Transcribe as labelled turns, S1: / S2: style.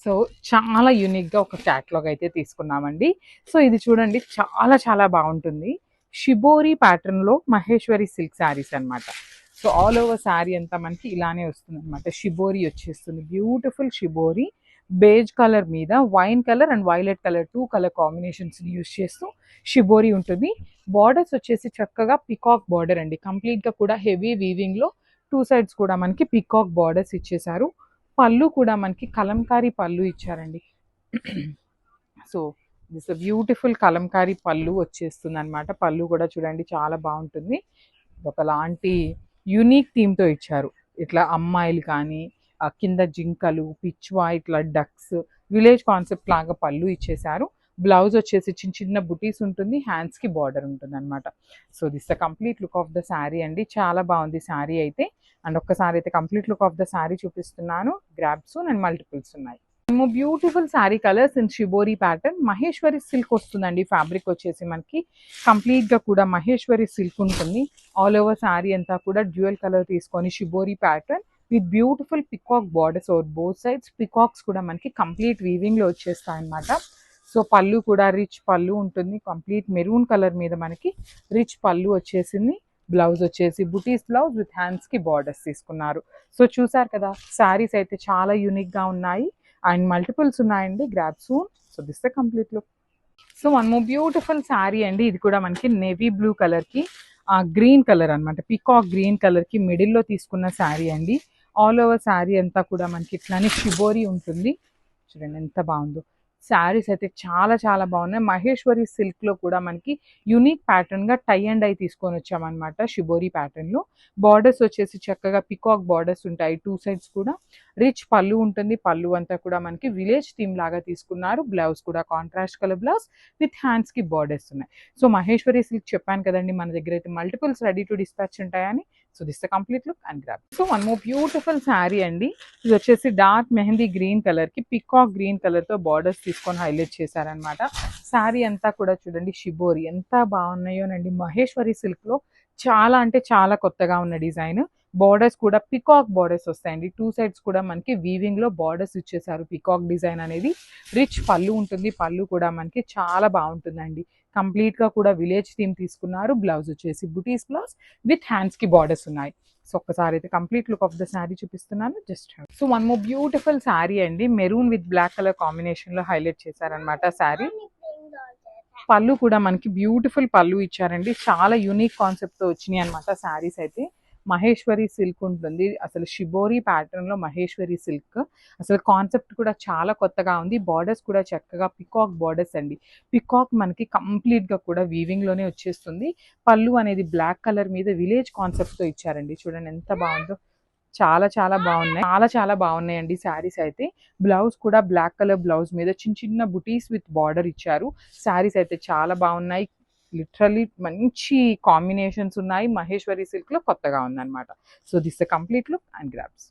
S1: So చాలా యూనిక్గా ఒక క్యాటలాగ్ అయితే తీసుకున్నామండి. సో ఇది చూడండి, చాలా చాలా బాగుంటుంది. షిబోరి ప్యాటర్న్లో మహేశ్వరి సిల్క్ శారీస్ అనమాట. సో ఆల్ ఓవర్ శారీ అంతా మనకి ఇలానే వస్తుంది అనమాట. షిబోరి వచ్చేస్తుంది, బ్యూటిఫుల్ షిబోరి. బేజ్ కలర్ మీద wine colour and violet colour, 2 colour combinations use చేస్తూ షిబోరి ఉంటుంది. బార్డర్స్ వచ్చేసి చక్కగా పికాక్ బార్డర్ అండి, కంప్లీట్గా కూడా హెవీ వీవింగ్లో 2 సైడ్స్ కూడా మనకి పికాక్ బార్డర్స్ ఇచ్చేసారు. పళ్ళు కూడా మనకి కలంకారీ పళ్ళు ఇచ్చారండి. సో దిస్ బ్యూటిఫుల్ కలంకారీ పళ్ళు వచ్చేస్తుంది అనమాట. పళ్ళు కూడా చూడండి చాలా బాగుంటుంది. ఒకలాంటి యూనిక్ థీమ్తో ఇచ్చారు. ఇట్లా అమ్మాయిలు కానీ కింద జింకలు, పిచ్వా, ఇట్లా డక్స్, విలేజ్ కాన్సెప్ట్ లాగా పళ్ళు ఇచ్చేసారు. బ్లౌజ్ వచ్చేసి చిన్న చిన్న బుటీస్ ఉంటుంది, హ్యాండ్స్కి బార్డర్ ఉంటుంది అనమాట. So this the complete look of the sari అండి. చాలా బాగుంది శారీ అయితే. అండ్ ఒక్కసారి అయితే complete look of the sari చూపిస్తున్నాను. గ్రాబ్స్ అండ్ మల్టిపుల్స్ ఉన్నాయి. Beautiful sari colours in shibori pattern. Maheshwari silk వస్తుందండి. ఫ్యాబ్రిక్ వచ్చేసి మనకి కంప్లీట్గా కూడా మహేశ్వరి సిల్క్ ఉంటుంది. ఆల్ ఓవర్ శారీ అంతా కూడా డ్యూయల్ కలర్ తీసుకొని shibori pattern with beautiful peacock borders over both sides. Peacocks కూడా మనకి కంప్లీట్ వీవింగ్లో వచ్చేస్తాయి అనమాట. సో పళ్ళు కూడా రిచ్ పళ్ళు ఉంటుంది, కంప్లీట్ మెరూన్ కలర్ మీద మనకి రిచ్ పళ్ళు వచ్చేసింది. బ్లౌజ్ వచ్చేసి బుటీస్ బ్లౌజ్ విత్ హ్యాండ్స్కి బార్డర్స్ తీసుకున్నారు. సో చూసారు కదా, శారీస్ అయితే చాలా యూనిక్గా ఉన్నాయి అండ్ మల్టిపుల్స్ ఉన్నాయండి. Grab soon. So this the complete look. So one more beautiful sari అండి. ఇది కూడా మనకి నేవీ బ్లూ కలర్కి గ్రీన్ కలర్ అనమాట, పీకాక్ గ్రీన్ కలర్కి మిడిల్లో తీసుకున్న శారీ అండి. ఆల్ ఓవర్ శారీ అంతా కూడా మనకి ఇట్లానే షిబోరి ఉంటుంది. చూడండి ఎంత బాగుందో. శారీస్ అయితే చాలా చాలా బాగున్నాయి. మహేశ్వరి సిల్క్లో కూడా మనకి యూనిక్ ప్యాటర్న్గా టై అండ్ ఐ తీసుకొని వచ్చామన్నమాట. షిబోరి ప్యాటర్న్లో బార్డర్స్ వచ్చేసి చక్కగా పికాక్ బార్డర్స్ ఉంటాయి 2 సైడ్స్ కూడా. రిచ్ పళ్ళు ఉంటుంది. పళ్ళు అంతా కూడా మనకి విలేజ్ థీమ్ లాగా తీసుకున్నారు. బ్లౌజ్ కూడా కాంట్రాస్ట్ కలర్ బ్లౌజ్ విత్ హ్యాండ్స్కి బార్డర్స్ ఉన్నాయి. సో మహేశ్వరి సిల్క్ చెప్పాను కదండి, మన దగ్గర అయితే మల్టిపుల్స్ రెడీ టు డిస్పాచ్ ఉంటాయని. So this the complete look and grab. So one more beautiful sari అండి. ఇది వచ్చేసి డార్క్ మెహందీ గ్రీన్ కలర్కి పికాక్ గ్రీన్ కలర్తో బార్డర్స్ తీసుకొని హైలైట్ చేశారనమాట. శారీ అంతా కూడా చూడండి షిబోరి ఎంత బాగున్నాయోనండి. మహేశ్వరి సిల్క్లో చాలా అంటే చాలా కొత్తగా ఉన్న డిజైన్. బార్డర్స్ కూడా పికాక్ బార్డర్స్ వస్తాయండి. 2 సైడ్స్ కూడా మనకి వీవింగ్లో బార్డర్స్ ఇచ్చేసారు. పికాక్ డిజైన్ అనేది. రిచ్ పళ్ళు ఉంటుంది. పళ్ళు కూడా మనకి చాలా బాగుంటుందండి. కంప్లీట్గా కూడా విలేజ్ థీమ్ తీసుకున్నారు. బ్లౌజ్ వచ్చేసి బుటీస్ బ్లౌజ్ విత్ హ్యాండ్స్కి బార్డర్స్ ఉన్నాయి. సో ఒక్కసారి అయితే complete look of the sari చూపిస్తున్నాను. Just so one more beautiful sari అండి. మెరూన్ విత్ బ్లాక్ కలర్ కాంబినేషన్లో హైలైట్ చేశారనమాట శారీ. పళ్ళు కూడా మనకి బ్యూటిఫుల్ పళ్ళు ఇచ్చారండి. చాలా యూనిక్ కాన్సెప్ట్తో వచ్చినాయి అనమాట శారీస్ అయితే. మహేశ్వరి సిల్క్ ఉంటుంది. అసలు షిబోరి ప్యాటర్న్లో మహేశ్వరి సిల్క్ అసలు కాన్సెప్ట్ కూడా చాలా కొత్తగా ఉంది. బార్డర్స్ కూడా చక్కగా పికాక్ బార్డర్స్ అండి. పికాక్ మనకి కంప్లీట్గా కూడా వీవింగ్లోనే వచ్చేస్తుంది. పళ్ళు అనేది బ్లాక్ కలర్ మీద విలేజ్ కాన్సెప్ట్తో ఇచ్చారండి. చూడండి ఎంత బాగుందో. చాలా చాలా బాగున్నాయి. చాలా చాలా బాగున్నాయండి శారీస్ అయితే. బ్లౌజ్ కూడా బ్లాక్ కలర్ బ్లౌజ్ మీద చిన్న చిన్న బుటీస్ విత్ బార్డర్ ఇచ్చారు. శారీస్ అయితే చాలా బాగున్నాయి. లిటరలీ మంచి కాంబినేషన్స్ ఉన్నాయి. మహేశ్వరి సిల్క్లో కొత్తగా ఉందన్నమాట. So this the complete look and grabs.